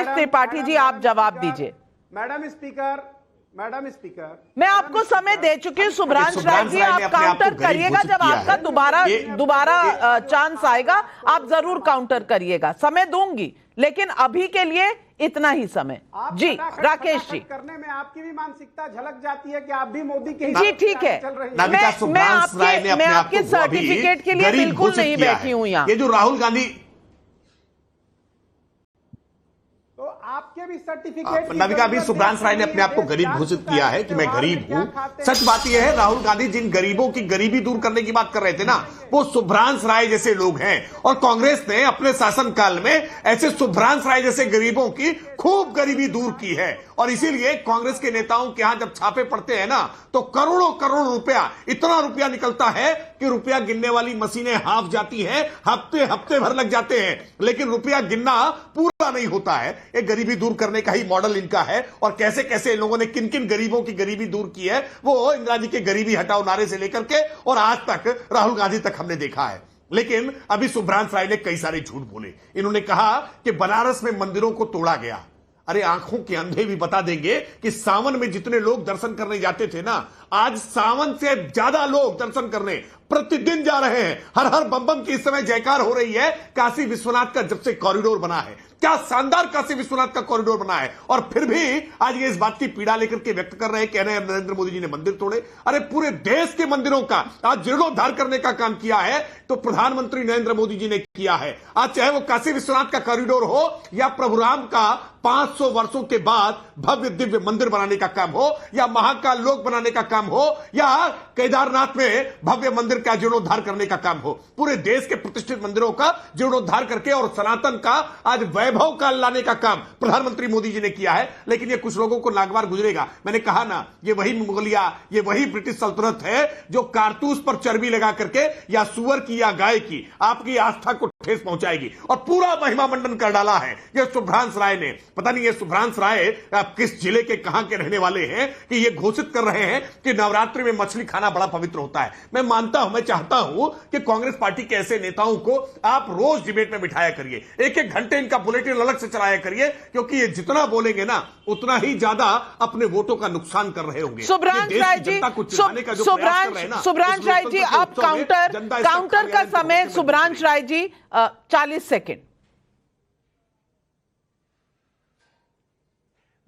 त्रिपाठी जी, आप जवाब दीजिए। मैडम स्पीकर, मैं आपको समय दे चुकी हूँ शुभ्रांश राय जी, आप काउंटर करिएगा जब आपका दोबारा चांस आएगा, आप जरूर काउंटर करिएगा, समय दूंगी, लेकिन अभी के लिए इतना ही समय जी। राकेश जी, करने में आपकी भी मानसिकता झलक जाती है कि आप भी मोदी के जी, ठीक है, मैं आपके सर्टिफिकेट के लिए बिल्कुल नहीं बैठी हूँ यहाँ। ये जो राहुल गांधी, तो भी सर्टिफिकेट नविका, अभी शुभ्रांश राय ने अपने आप को गरीब घोषित किया है कि मैं गरीब हूं। सच बात यह है, राहुल गांधी जिन गरीबों की गरीबी दूर करने की बात कर रहे थे ना, वो शुभ्रांश राय जैसे लोग हैं। और कांग्रेस ने अपने शासनकाल में ऐसे शुभ्रांश राय जैसे गरीबों की खूब गरीबी दूर की है। और इसीलिए कांग्रेस के नेताओं के यहां जब छापे पड़ते हैं ना, तो करोड़ों करोड़ रुपया, इतना रुपया निकलता है कि रुपया गिनने वाली मशीनें हाफ जाती हैं, हफ्ते हफ्ते भर लग जाते हैं, लेकिन रुपया गिनना पूरा नहीं होता है। एक गरीबी दूर करने का ही मॉडल इनका है। और कैसे कैसे इन लोगों ने किन किन गरीबों की गरीबी दूर की है, वो इंदिरा जी के गरीबी हटाओ नारे से लेकर के और आज तक राहुल गांधी तक हमने देखा है। लेकिन अभी शुभ्रांश राय ने कई सारे झूठ बोले। इन्होंने कहा कि बनारस में मंदिरों को तोड़ा गया। अरे आंखों के अंधे भी बता देंगे कि सावन में जितने लोग दर्शन करने जाते थे ना, आज सावन से ज्यादा लोग दर्शन करने प्रतिदिन जा रहे हैं। हर हर बम बम की इस समय जयकार हो रही है काशी विश्वनाथ का जब से कॉरिडोर बना है। क्या शानदार काशी विश्वनाथ का कॉरिडोर बना है। और फिर भी आज ये इस बात की पीड़ा लेकर के व्यक्त कर रहे हैं, कह रहे हैं नरेंद्र मोदी जी ने मंदिर तोड़े। अरे पूरे देश के मंदिरों का आज जीर्णोद्धार करने का काम किया है तो प्रधानमंत्री नरेंद्र मोदी जी ने किया है। आज चाहे वो काशी विश्वनाथ का कॉरिडोर हो या प्रभु राम का 500 वर्षों के बाद भव्य दिव्य मंदिर बनाने का काम हो, या महाकाल लोक बनाने का काम हो, या केदारनाथ में भव्य मंदिर का जीर्णोद्धार करने का काम हो। पूरे देश के प्रतिष्ठित मंदिरों का जीर्णोद्धार करके और सनातन का आज वैभव काल लाने का काम प्रधानमंत्री मोदी जी ने किया है। लेकिन ये कुछ लोगों को नागवार गुजरेगा। मैंने कहा ना, ये वही मुगलिया, ये वही ब्रिटिश सल्तनत है जो कारतूस पर चर्बी लगा करके या सुअर की या गाय की आपकी आस्था को ठेस पहुंचाएगी। और पूरा महिमा मंडन कर डाला है ये शुभ्रांश राय ने। पता नहीं ये शुभ्रांश राय किस जिले के कहां के रहने वाले हैं कि ये घोषित कर रहे हैं कि नवरात्रि में मछली खाना बड़ा पवित्र होता है। मैं मानता हूं, मैं चाहता हूं कि कांग्रेस पार्टी के ऐसे नेताओं को आप रोज डिबेट में बिठाया करिए, एक एक घंटे इनका बुलेटिन अलग से चलाया करिए, क्योंकि ये जितना बोलेंगे ना उतना ही ज्यादा अपने वोटों का नुकसान कर रहे होंगे। शुभ्रांश राय जी, शुभ्रांश राय जी, आप काउंटर का समय शुभ्रांश राय जी 40 सेकेंड।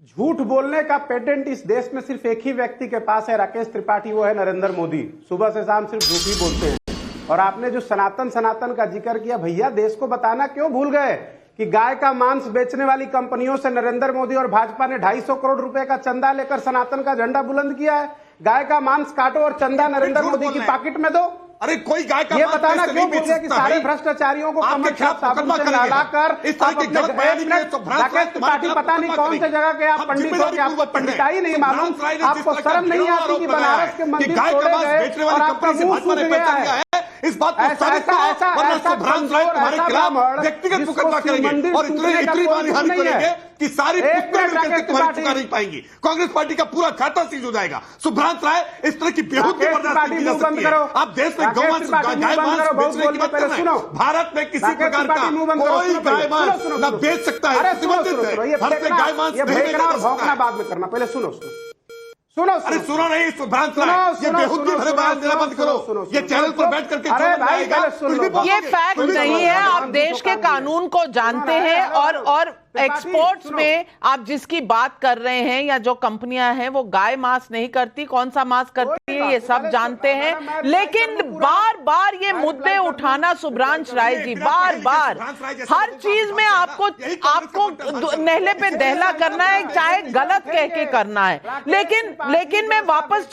झूठ बोलने का पेटेंट इस देश में सिर्फ एक ही व्यक्ति के पास है, राकेश त्रिपाठी, वो है नरेंद्र मोदी। सुबह से शाम सिर्फ झूठ ही बोलते हैं। और आपने जो सनातन का जिक्र किया, भैया देश को बताना क्यों भूल गए कि गाय का मांस बेचने वाली कंपनियों से नरेंद्र मोदी और भाजपा ने 250 करोड़ रुपए का चंदा लेकर सनातन का झंडा बुलंद किया है। गाय का मांस काटो और चंदा नरेंद्र मोदी की पॉकेट में दो। अरे कोई गाय का ये बताना क्यों भूल गए कि सारे भ्रष्टाचारियों को कमर छाप साबुन से नहलाकर इस तरह की गलत बयानी में तो राकेश त्रिपाठी पता नहीं कौन से जगह के आप पंडित हो कि आपको पंडिताई नहीं मालूम, आपको शर्म नहीं आती कि बनारस के मंदिर तोड़े गए और आपका मुंह सूख गया है। इस बात को साबित करो, वरना शुभ्रांश राय तुम्हारे खिलाफ व्यक्तिगत मुकदमा करेंगे और इतनी मानहानि करेंगे कि सारी पुस्तकें मिलकर तुम्हारी चुका नहीं पाएंगी। कांग्रेस पार्टी का पूरा खाता सीज हो जाएगा। शुभ्रांश राय इस तरह की बेहूदी बर्दाश्त नहीं की जा सकती है। आप देश में गाय मांस बेचने की बात कर रहे हैं। भारत में किसी प्रकार का कोई गाय मांस न बेच सकता है, प्रतिबंधित है। हर से गाय मांस नहीं बेचा जा सकता है। बाद में करना, पहले सुनो। अरे सुनो नहीं शुभ्रांश राय, ये बेहूदी भरे बयान देना बंद करो। ये चैनल पर बैठ करके ये फैक्ट नहीं है। आप देश के कानून को जानते हैं और एक्सपोर्ट्स में आप जिसकी बात कर रहे हैं या जो कंपनियां हैं वो गाय मांस नहीं करती, कौन सा मांस करती है ये सब जानते हैं। लेकिन बार बार ये मुद्दे उठाना शुभ्रांश राय जी, बार बार हर चीज में आपको नहले पे दहला करना है, चाहे गलत कह के करना है। लेकिन मैं वापस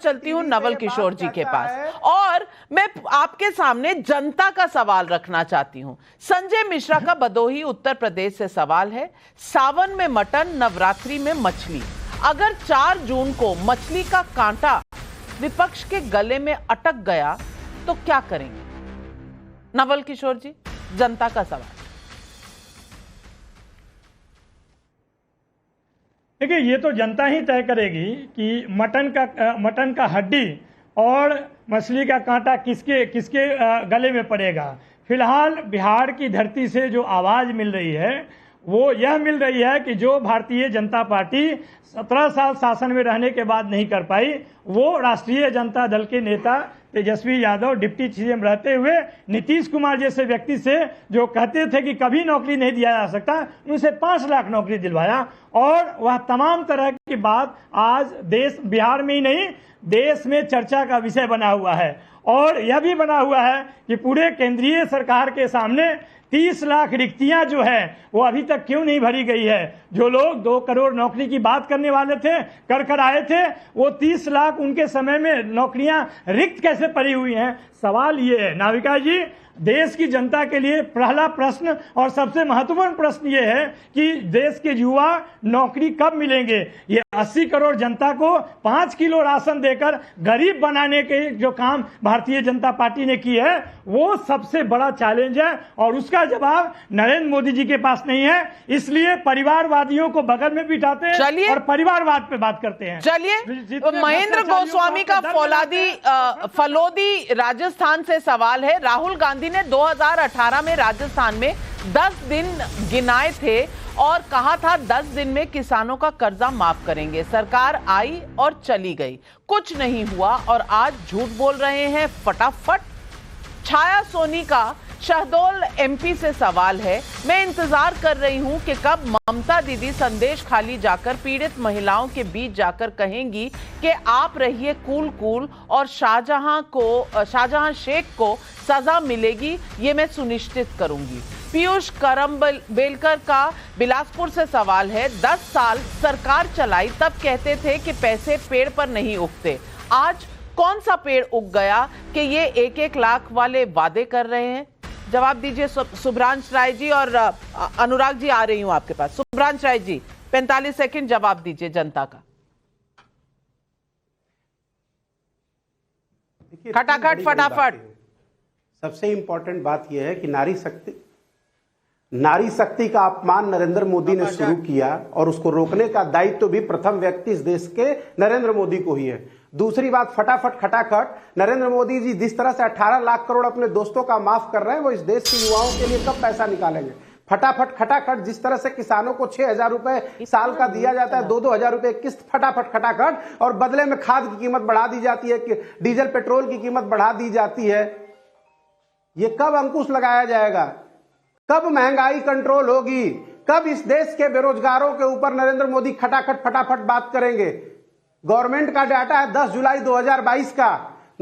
चलती हूं नवल किशोर जी के पास और मैं आपके सामने जनता का सवाल रखना चाहती हूं। संजय मिश्रा का भदोही उत्तर प्रदेश से सवाल है, सावन में मटन, नवरात्रि में मछली। अगर 4 जून को मछली का कांटा विपक्ष के गले में अटक गया तो क्या करेंगे? नवल किशोर जी, जनता का सवाल। देखिए, ये तो जनता ही तय करेगी कि मटन का हड्डी और मछली का कांटा किसके गले में पड़ेगा। फिलहाल बिहार की धरती से जो आवाज़ मिल रही है वो यह मिल रही है कि जो भारतीय जनता पार्टी 17 साल शासन में रहने के बाद नहीं कर पाई, वो राष्ट्रीय जनता दल के नेता तेजस्वी यादव डिप्टी सीएम रहते हुए नीतीश कुमार जैसे व्यक्ति से, जो कहते थे कि कभी नौकरी नहीं दिया जा सकता, उनसे 5 लाख नौकरी दिलवाया। और वह तमाम तरह की बात आज देश, बिहार में ही नहीं देश में चर्चा का विषय बना हुआ है। और यह भी बना हुआ है कि पूरे केंद्रीय सरकार के सामने 30 लाख रिक्तियां जो है वो अभी तक क्यों नहीं भरी गई है। जो लोग 2 करोड़ नौकरी की बात करने वाले थे, कर आए थे, वो 30 लाख उनके समय में नौकरियां रिक्त कैसे पड़ी हुई हैं। सवाल ये है नाविका जी, देश की जनता के लिए पहला प्रश्न और सबसे महत्वपूर्ण प्रश्न ये है कि देश के युवा नौकरी कब मिलेंगे। ये 80 करोड़ जनता को 5 किलो राशन देकर गरीब बनाने के जो काम भारतीय जनता पार्टी ने की है वो सबसे बड़ा चैलेंज है और उसका जवाब नरेंद्र मोदी जी के पास नहीं है। इसलिए परिवारवादियों को बगल में बिठाते हैं और परिवारवाद पे बात करते हैं। चलिए, महेंद्र गोस्वामी का फलोदी राजस्थान से सवाल है। राहुल गांधी ने 2018 में राजस्थान में 10 दिन गिनाए थे और कहा था 10 दिन में किसानों का कर्जा माफ करेंगे। सरकार आई और चली गई, कुछ नहीं हुआ और आज झूठ बोल रहे हैं फटाफट। छाया सोनी का शहडोल एमपी से सवाल है। मैं इंतजार कर रही हूं कि कब ममता दीदी संदेश खाली जाकर पीड़ित महिलाओं के बीच जाकर कहेंगी कि आप रहिए कूल और शाहजहां शेख को सजा मिलेगी, ये मैं सुनिश्चित करूंगी। पीयूष करम्बेलकर का बिलासपुर से सवाल है। 10 साल सरकार चलाई तब कहते थे कि पैसे पेड़ पर नहीं उगते, आज कौन सा पेड़ उग गया कि ये 1-1 लाख वाले वादे कर रहे हैं। जवाब दीजिए सुभ्रांश राय जी। और अनुराग जी आ रही हूं आपके पास। सुभ्रांश राय जी 45 सेकंड जवाब दीजिए जनता का। खटाखट फटाफट। सबसे इंपॉर्टेंट बात यह है कि नारी शक्ति का अपमान नरेंद्र मोदी ने शुरू किया और उसको रोकने का दायित्व भी प्रथम व्यक्ति इस देश के नरेंद्र मोदी को ही है। दूसरी बात, फटाफट खटाखट, नरेंद्र मोदी जी जिस तरह से 18 लाख करोड़ अपने दोस्तों का माफ कर रहे हैं, वो इस देश के युवाओं के लिए कब पैसा निकालेंगे। फटाफट खटाखट, जिस तरह से किसानों को 6,000 रुपए साल का दिया जाता है, 2-2 हजार रुपए किस्त, फटाफट खटाखट, और बदले में खाद की कीमत बढ़ा दी जाती है, डीजल पेट्रोल की कीमत बढ़ा दी जाती है। ये कब अंकुश लगाया जाएगा, कब महंगाई कंट्रोल होगी, कब इस देश के बेरोजगारों के ऊपर नरेंद्र मोदी खटाखट फटाफट बात करेंगे। गवर्नमेंट का डाटा है 10 जुलाई 2022 का,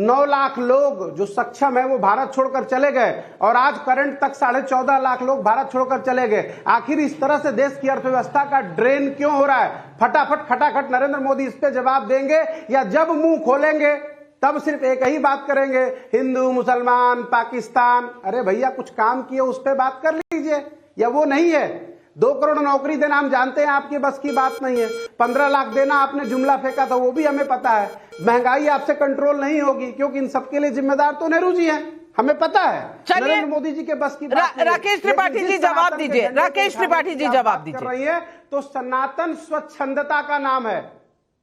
9 लाख लोग जो सक्षम है वो भारत छोड़कर चले गए और आज करंट तक 14.5 लाख लोग भारत छोड़कर चले गए। आखिर इस तरह से देश की अर्थव्यवस्था का ड्रेन क्यों हो रहा है। फटाफट खटाखट नरेंद्र मोदी इस पे जवाब देंगे या जब मुंह खोलेंगे तब सिर्फ एक ही बात करेंगे, हिंदू मुसलमान पाकिस्तान। अरे भैया कुछ काम किए उस पर बात कर लीजिए, या वो नहीं है। 2 करोड़ नौकरी देना हम जानते हैं आपकी बस की बात नहीं है, 15 लाख देना आपने जुमला फेंका था वो भी हमें पता है। महंगाई आपसे कंट्रोल नहीं होगी क्योंकि इन सबके लिए जिम्मेदार तो नेहरू जी हैं, हमें पता है। नरेंद्र मोदी जी के बस की बात नहीं है। राकेश त्रिपाठी जी जवाब दीजिए। राकेश त्रिपाठी जी जवाब दीजिए। रही है तो सनातन स्वच्छंदता का नाम है।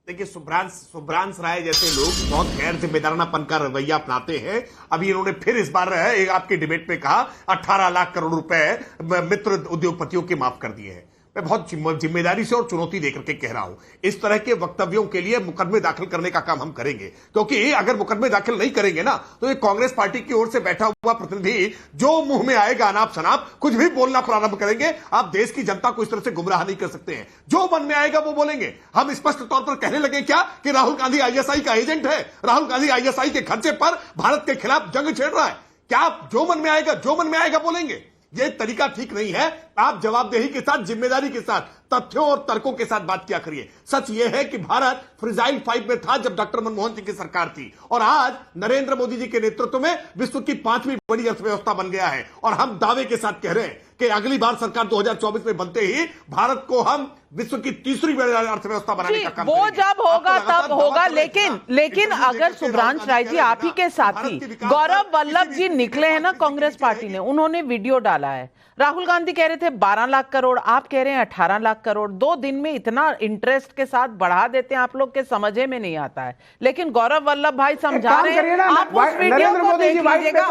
देखिए, सुभ्रांश राय जैसे लोग बहुत गैर जिम्मेदारानापन का रवैया अपनाते हैं। अभी इन्होंने फिर इस बार आपकी डिबेट में कहा 18 लाख करोड़ रुपए मित्र उद्योगपतियों के माफ कर दिए हैं। मैं बहुत जिम्मेदारी से और चुनौती देकर के कह रहा हूं, इस तरह के वक्तव्यों के लिए मुकदमे दाखिल करने का काम हम करेंगे, क्योंकि अगर मुकदमे दाखिल नहीं करेंगे ना तो ये कांग्रेस पार्टी की ओर से बैठा हुआ प्रतिनिधि जो मुंह में आएगा अनाप शनाप कुछ भी बोलना प्रारंभ करेंगे। आप देश की जनता को इस तरह से गुमराह नहीं कर सकते हैं, जो मन में आएगा वो बोलेंगे। हम स्पष्ट तौर पर कहने लगे क्या कि राहुल गांधी ISI का एजेंट है, राहुल गांधी ISI के खर्चे पर भारत के खिलाफ जंग छेड़ रहा है। क्या आप जो मन में आएगा बोलेंगे? ये तरीका ठीक नहीं है। आप जवाबदेही के साथ, जिम्मेदारी के साथ, तथ्यों और तर्कों के साथ बात किया करिए। सच यह है कि भारत फ्रिजाइल 5 में था जब डॉक्टर मनमोहन सिंह की सरकार थी और आज नरेंद्र मोदी जी के नेतृत्व में विश्व की 5वीं बड़ी अर्थव्यवस्था बन गया है। और हम दावे के साथ कह रहे हैं कि अगली बार सरकार 2024 में बनते ही भारत को हम विश्व की 3री बड़ी अर्थव्यवस्था बनाने का काम वो जब होगा तब होगा। लेकिन अगर सुभ्रांश राय जी, आप ही के साथी गौरव वल्लभ जी निकले हैं ना कांग्रेस पार्टी ने, उन्होंने वीडियो डाला है। राहुल गांधी कह रहे थे 12 लाख करोड़, आप कह रहे हैं 18 लाख करोड़। 2 दिन में इतना इंटरेस्ट के साथ बढ़ा देते हैं, आप लोग के समझे में नहीं आता है। लेकिन गौरव वल्लभ भाई समझा रहे हैं, आप उस वीडियो को देख लीजिएगा।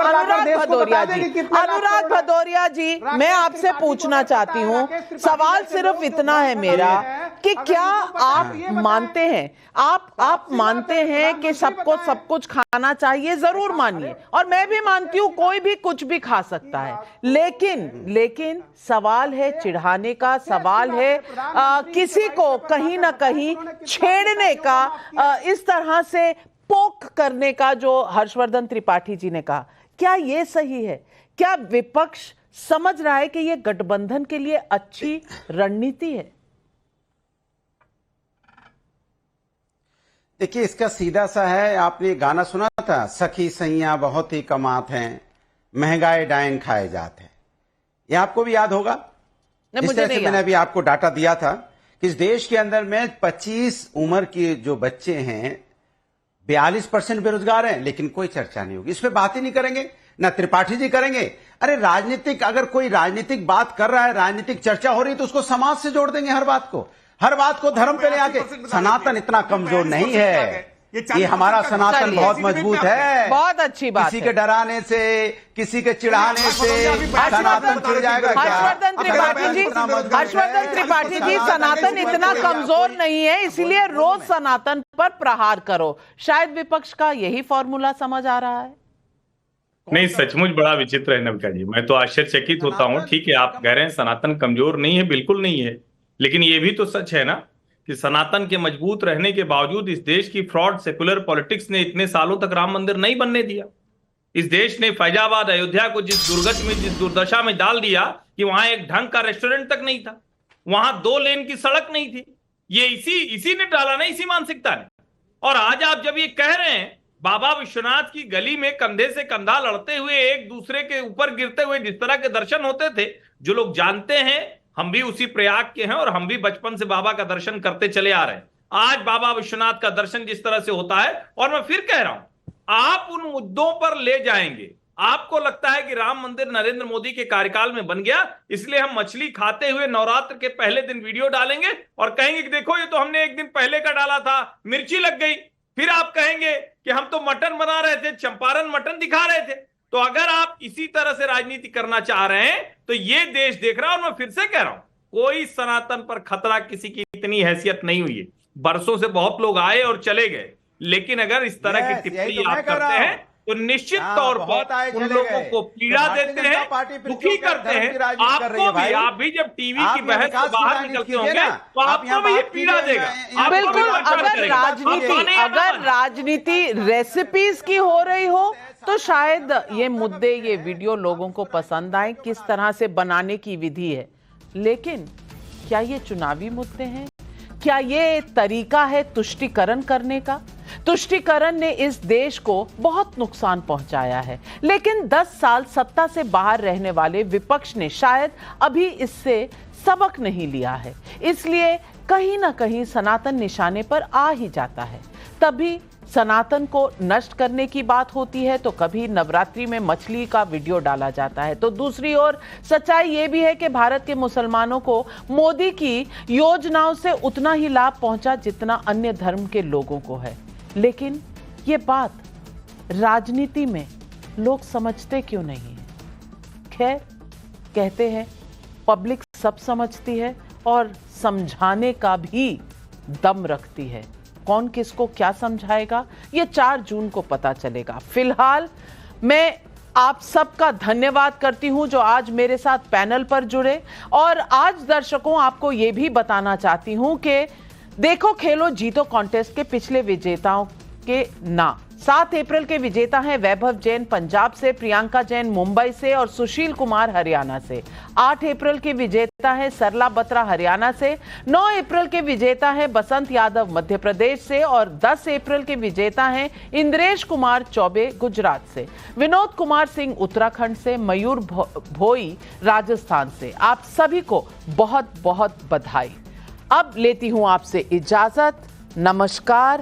अनुराग भदौरिया जी, मैं आपसे पूछना चाहती हूं, सवाल सिर्फ इतना है मेरा कि क्या आप मानते हैं, आप मानते हैं कि सबको सब कुछ खाना चाहिए? जरूर मानिए, और मैं भी मानती हूं कोई भी कुछ भी खा सकता है, लेकिन सवाल है चिढ़ाने का, सवाल है किसी को कहीं ना कहीं छेड़ने का, इस तरह से पोक करने का जो हर्षवर्धन त्रिपाठी जी ने कहा, क्या ये सही है? क्या विपक्ष समझ रहा है कि ये गठबंधन के लिए अच्छी रणनीति है? देखिए, इसका सीधा सा है, आपने गाना सुना था, सखी सैया बहुत ही कमात हैं, महंगाई डाइन खाए जाते हैं। ये आपको भी याद होगा। जिस तरह से मैंने अभी आपको डाटा दिया था कि इस देश के अंदर में 25 उम्र के जो बच्चे हैं 42% बेरोजगार हैं, लेकिन कोई चर्चा नहीं होगी, इस पे बात ही नहीं करेंगे, ना त्रिपाठी जी करेंगे। अरे राजनीतिक, अगर कोई राजनीतिक बात कर रहा है, राजनीतिक चर्चा हो रही है, तो उसको समाज से जोड़ देंगे। हर बात को धर्म पे ले आके। सनातन इतना कमजोर नहीं है, ये हमारा सनातन बहुत मजबूत है। बहुत अच्छी बात। किसी के डराने से, किसी के चिढ़ाने से सनातन चिढ़ जाएगा क्या? हर्षवर्धन त्रिपाठी जी, सनातन इतना कमजोर नहीं है, इसलिए रोज सनातन पर प्रहार करो। शायद विपक्ष का यही फॉर्मूला समझ आ रहा है। नहीं, सचमुच बड़ा विचित्र है नविका जी, मैं तो आश्चर्यचकित होता हूं। ठीक है, आप कह रहे हैं सनातन कमजोर नहीं है, बिल्कुल नहीं है, लेकिन ये भी तो सच है ना कि सनातन के मजबूत रहने के बावजूद इस देश की फ्रॉड सेकुलर पॉलिटिक्स ने इतने सालों तक राम मंदिर नहीं बनने दिया। इस देश ने फैजाबाद, अयोध्या को जिस दुर्गत में, जिस दुर्दशा में डाल दिया कि वहां एक ढंग का रेस्टोरेंट तक नहीं था, वहां 2 लेन की सड़क नहीं थी। ये इसी ने डाला ना, इसी मानसिकता ने। और आज आप जब ये कह रहे हैं बाबा विश्वनाथ की गली में कंधे से कंधा लड़ते हुए, एक दूसरे के ऊपर गिरते हुए जिस तरह के दर्शन होते थे, जो लोग जानते हैं, हम भी उसी प्रयाग के हैं और हम भी बचपन से बाबा का दर्शन करते चले आ रहे हैं। आज बाबा विश्वनाथ का दर्शन जिस तरह से होता है, और मैं फिर कह रहा हूं, आप उन मुद्दों पर ले जाएंगे। आपको लगता है कि राम मंदिर नरेंद्र मोदी के कार्यकाल में बन गया, इसलिए हम मछली खाते हुए नवरात्र के पहले दिन वीडियो डालेंगे और कहेंगे कि देखो ये तो हमने एक दिन पहले का डाला था, मिर्ची लग गई। फिर आप कहेंगे कि हम तो मटन बना रहे थे, चंपारण मटन दिखा रहे थे। तो अगर आप इसी तरह से राजनीति करना चाह रहे हैं तो ये देश देख रहा है। और मैं फिर से कह रहा हूं, कोई सनातन पर खतरा किसी की इतनी हैसियत नहीं हुई है। बरसों से बहुत लोग आए और चले गए, लेकिन अगर इस तरह की टिप्पणी आप करते हैं तो निश्चित तौर पर उन लोगों को पीड़ा देते हैं, दुखी करते हैं। आप भी जब टीवी की बहस से बाहर निकलते होंगे तो आपको भी ये पीड़ा देगा। बिल्कुल, अगर राजनीति रेसिपीज की हो रही हो तो शायद ये मुद्दे, ये वीडियो लोगों को पसंद आए, किस तरह से बनाने की विधि है। लेकिन क्या ये चुनावी मुद्दे हैं? क्या ये तरीका है तुष्टीकरण करने का? तुष्टीकरण ने इस देश को बहुत नुकसान पहुंचाया है, लेकिन 10 साल सत्ता से बाहर रहने वाले विपक्ष ने शायद अभी इससे सबक नहीं लिया है, इसलिए कहीं ना कहीं सनातन निशाने पर आ ही जाता है। तभी सनातन को नष्ट करने की बात होती है तो कभी नवरात्रि में मछली का वीडियो डाला जाता है। तो दूसरी ओर सच्चाई ये भी है कि भारत के मुसलमानों को मोदी की योजनाओं से उतना ही लाभ पहुंचा जितना अन्य धर्म के लोगों को है। लेकिन ये बात राजनीति में लोग समझते क्यों नहीं है? खैर, कहते हैं पब्लिक सब समझती है और समझाने का भी दम रखती है। कौन किसको क्या समझाएगा, ये 4 जून को पता चलेगा। फिलहाल मैं आप सबका धन्यवाद करती हूं जो आज मेरे साथ पैनल पर जुड़े, और आज दर्शकों आपको ये भी बताना चाहती हूं कि देखो खेलो जीतो कॉन्टेस्ट के पिछले विजेताओं के नाम। 7 अप्रैल के विजेता हैं वैभव जैन पंजाब से, प्रियंका जैन मुंबई से और सुशील कुमार हरियाणा से। 8 अप्रैल के विजेता हैं सरला बत्रा हरियाणा से। 9 अप्रैल के विजेता हैं बसंत यादव मध्य प्रदेश से और 10 अप्रैल के विजेता हैं इंद्रेश कुमार चौबे गुजरात से, विनोद कुमार सिंह उत्तराखंड से, मयूर भोई राजस्थान से। आप सभी को बहुत बहुत बधाई। अब लेती हूं आपसे इजाजत। नमस्कार।